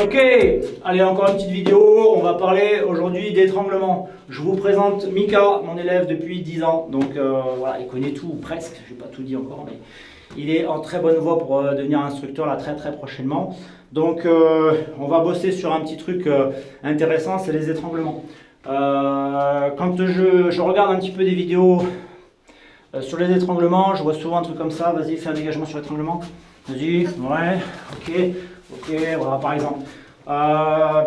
Ok, allez, encore une petite vidéo. On va parler aujourd'hui d'étranglement. Je vous présente Mika, mon élève depuis 10 ans. Donc voilà, il connaît tout, ou presque. Je ne vais pas tout dire encore, mais il est en très bonne voie pour devenir instructeur là très prochainement. Donc on va bosser sur un petit truc intéressant, c'est les étranglements. Quand je regarde un petit peu des vidéos sur les étranglements, je vois souvent un truc comme ça. Vas-y, fais un dégagement sur l'étranglement. Vas-y, ouais, ok, voilà par exemple.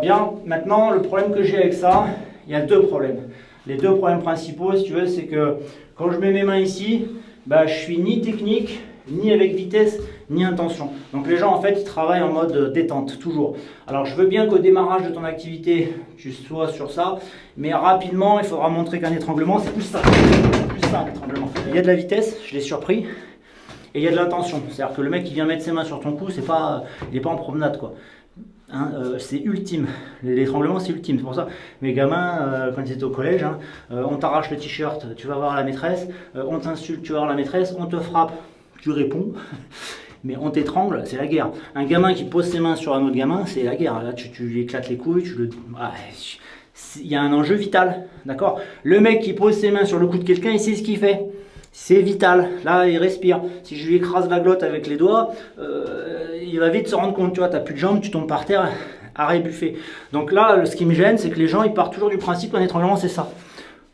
Bien, maintenant le problème que j'ai avec ça, il y a deux problèmes. Les deux problèmes principaux, si tu veux, c'est que quand je mets mes mains ici, bah, je suis ni technique, ni avec vitesse, ni intention. Donc les gens en fait ils travaillent en mode détente, toujours. Alors je veux bien qu'au démarrage de ton activité, tu sois sur ça, mais rapidement il faudra montrer qu'un étranglement c'est plus ça un étranglement. Il y a de la vitesse, je l'ai surpris, et il y a de l'intention. C'est-à-dire que le mec qui vient mettre ses mains sur ton cou, c'est pas, il n'est pas en promenade quoi. Hein, c'est ultime, l'étranglement c'est ultime, c'est pour ça mes gamins quand ils étaient au collège, hein, on t'arrache le t-shirt, tu vas voir la maîtresse, on t'insulte, tu vas voir la maîtresse, on te frappe, tu réponds, mais on t'étrangle, c'est la guerre. Un gamin qui pose ses mains sur un autre gamin, c'est la guerre, là tu lui éclates les couilles, il y a un enjeu vital, d'accord. Le mec qui pose ses mains sur le cou de quelqu'un, il sait ce qu'il fait. C'est vital, là il respire. Si je lui écrase la glotte avec les doigts, il va vite se rendre compte, tu vois, t'as plus de jambes, tu tombes par terre, arrêt buffet. Donc là, ce qui me gêne, c'est que les gens ils partent toujours du principe qu'un étranglement c'est ça.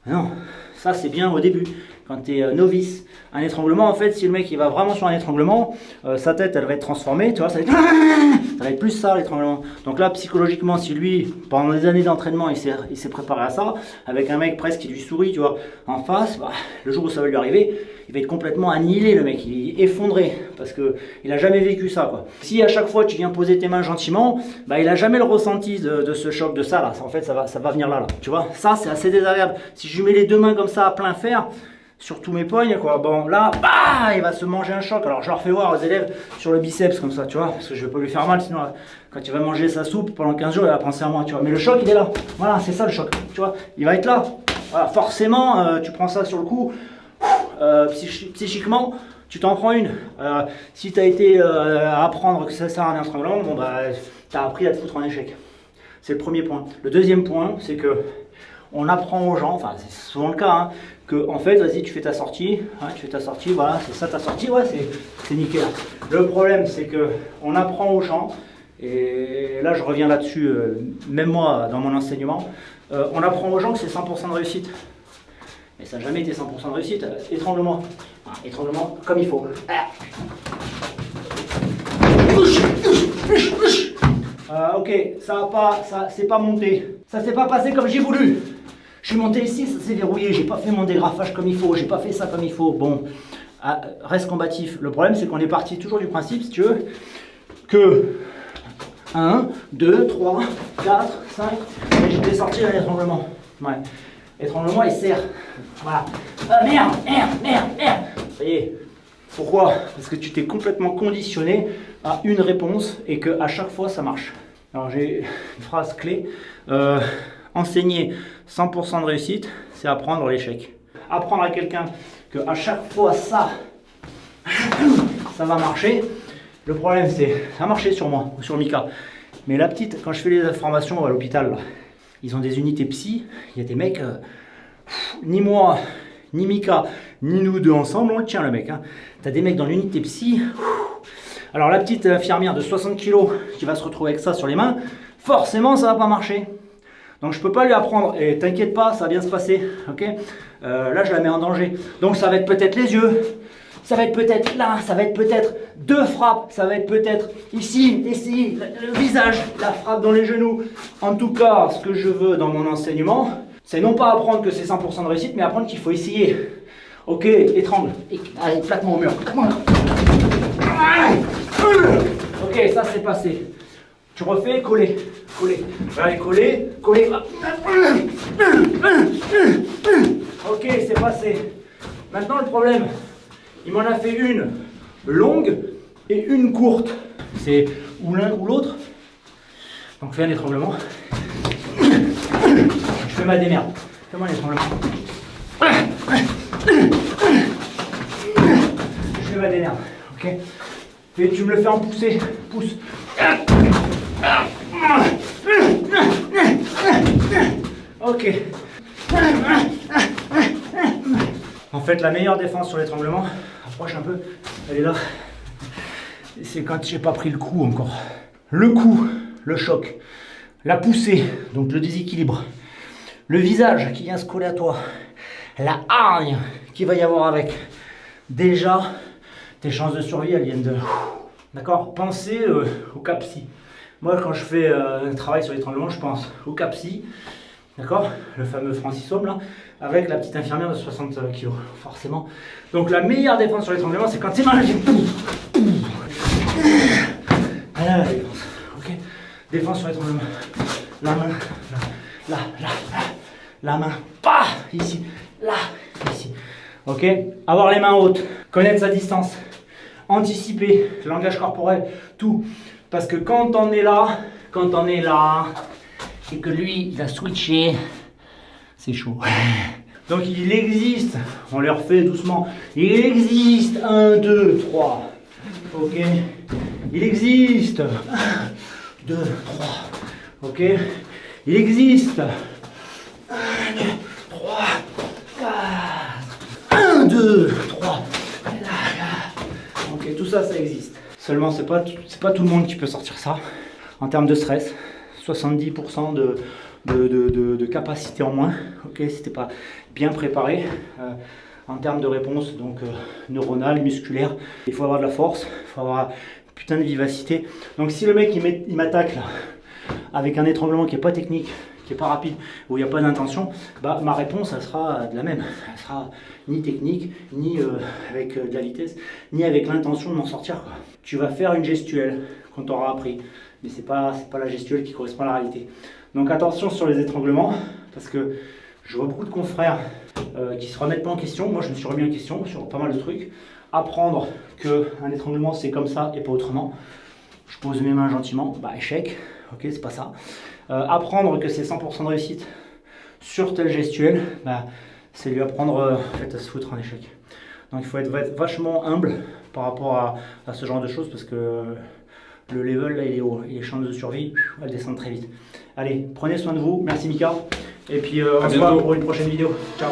Non, ça c'est bien au début, quand tu es novice. Un étranglement, en fait, si le mec il va vraiment sur un étranglement, sa tête elle va être transformée, tu vois, ça va être plus ça l'étranglement. Donc là, psychologiquement, si lui, pendant des années d'entraînement, il s'est préparé à ça, avec un mec presque qui lui sourit, tu vois, en face, bah, le jour où ça va lui arriver, il va être complètement annihilé, le mec, il est effondré, parce qu'il n'a jamais vécu ça, quoi. Si à chaque fois tu viens poser tes mains gentiment, bah, il n'a jamais le ressenti de ce choc, de ça, là. En fait, ça va venir là, tu vois. Ça, c'est assez désagréable. Si je lui mets les deux mains comme ça à plein fer, sur tous mes pognes, quoi. Bon, là, bah, il va se manger un choc. Alors, je leur fais voir aux élèves sur le biceps, comme ça, tu vois, parce que je vais pas lui faire mal, sinon, quand il va manger sa soupe pendant 15 jours, il va penser à moi, tu vois. Mais le choc, il est là. Voilà, c'est ça le choc, tu vois. Il va être là. Voilà, forcément, tu prends ça sur le coup, psychiquement, tu t'en prends une. Si tu as été à apprendre que ça sert à un étranglement, bon, bah, tu as appris à te foutre en échec. C'est le premier point. Le deuxième point, c'est que on apprend aux gens, enfin c'est souvent le cas, hein, que en fait, vas-y, tu fais ta sortie, hein, voilà, c'est ça ta sortie, ouais, c'est nickel. Le problème, c'est que on apprend aux gens, et là je reviens là-dessus, même moi dans mon enseignement, on apprend aux gens que c'est 100% de réussite. Mais ça n'a jamais été 100% de réussite. Étranglement, étranglement comme il faut. Ok, ça c'est pas monté. Ça s'est pas passé comme j'ai voulu. Je suis monté ici, ça s'est verrouillé. J'ai pas fait mon dégrafage comme il faut. J'ai pas fait ça comme il faut. Bon, reste combatif. Le problème, c'est qu'on est parti toujours du principe, si tu veux, que 1, 2, 3, 4, 5. Et j'étais sorti d'un étranglement. Ouais. Étranglement, il sert. Voilà. Merde. Ça y est. Pourquoi? Parce que tu t'es complètement conditionné à une réponse et qu'à chaque fois ça marche. Alors j'ai une phrase clé. Enseigner 100% de réussite, c'est apprendre l'échec. Apprendre à quelqu'un qu'à chaque fois ça va marcher. Le problème c'est, ça a marché sur moi, sur Mika. Mais la petite, quand je fais les formations à l'hôpital, ils ont des unités psy, il y a des mecs, ni moi, ni Mika, ni nous deux ensemble, on le tient le mec. Hein. T'as des mecs dans l'unité psy. Alors la petite infirmière de 60 kg qui va se retrouver avec ça sur les mains, forcément ça va pas marcher. Donc je peux pas lui apprendre, et t'inquiète pas, ça va bien se passer, ok. Là je la mets en danger. Donc ça va être peut-être les yeux, ça va être peut-être là, ça va être peut-être deux frappes, ça va être peut-être ici, le visage, la frappe dans les genoux. En tout cas, ce que je veux dans mon enseignement, c'est non pas apprendre que c'est 100% de réussite, mais apprendre qu'il faut essayer. Ok, étrangle. Allez, plaque-moi au mur. Ok, ça c'est passé. Tu refais, coller. Allez, coller. Ok, c'est passé. Maintenant le problème, il m'en a fait une longue et une courte. C'est ou l'un ou l'autre. Donc fais un étranglement. Je fais ma démerde. Fais-moi un étranglement. Je fais ma démerde. Ok. Et tu me le fais en pousser. Pousse. Ok. En fait, la meilleure défense sur l'étranglement, approche un peu, elle est là. C'est quand j'ai pas pris le coup encore. Le coup, le choc, la poussée, donc le déséquilibre, le visage qui vient se coller à toi, la hargne qu'il va y avoir avec. Déjà, tes chances de survie, elles viennent de... D'accord? Pensez au CAPSI. Moi, quand je fais un travail sur l'étranglement, je pense au CAPSI. D'accord? Le fameux Francis Homme, là, avec la petite infirmière de 60 kg, forcément. Donc, la meilleure défense sur l'étranglement, c'est quand tes mains viennent... Voilà la défense. Ok? Défense sur l'étranglement. La main, là, la main, pas ici, là, ici. Ok? Avoir les mains hautes, connaître sa distance, anticiper, langage corporel, tout. Parce que quand on est là, et que lui, il a switché, c'est chaud. Donc il existe, on les refait doucement, il existe 1, 2, 3. Ok? Il existe 1, 2, 3. Ok? Il existe 1, 2, 3, 4. 1, 2, 3. Ok, tout ça, ça existe. Seulement, c'est pas tout le monde qui peut sortir ça. En termes de stress, 70% de capacité en moins. Ok, si t'es pas bien préparé. En termes de réponse, donc neuronale, musculaire, il faut avoir de la force, il faut avoir putain de vivacité. Donc si le mec il m'attaque là, avec un étranglement qui est pas technique, qui est pas rapide, où il n'y a pas d'intention, bah ma réponse elle sera de la même. Elle sera ni technique, ni avec de la vitesse, ni avec l'intention de m'en sortir, quoi. Tu vas faire une gestuelle qu'on t'aura appris, mais c'est pas la gestuelle qui correspond à la réalité. Donc attention sur les étranglements, parce que je vois beaucoup de confrères qui se remettent pas en question. Moi je me suis remis en question sur pas mal de trucs. Apprendre qu'un étranglement c'est comme ça et pas autrement. Je pose mes mains gentiment, bah échec, ok, c'est pas ça. Apprendre que c'est 100% de réussite sur telle gestuelle, bah, c'est lui apprendre en fait, à se foutre en échec. Donc il faut être vachement humble par rapport à ce genre de choses, parce que le level là il est haut et les chances de survie elles descendent très vite. Allez, prenez soin de vous, merci Mika, et puis on se voit pour une prochaine vidéo. Ciao.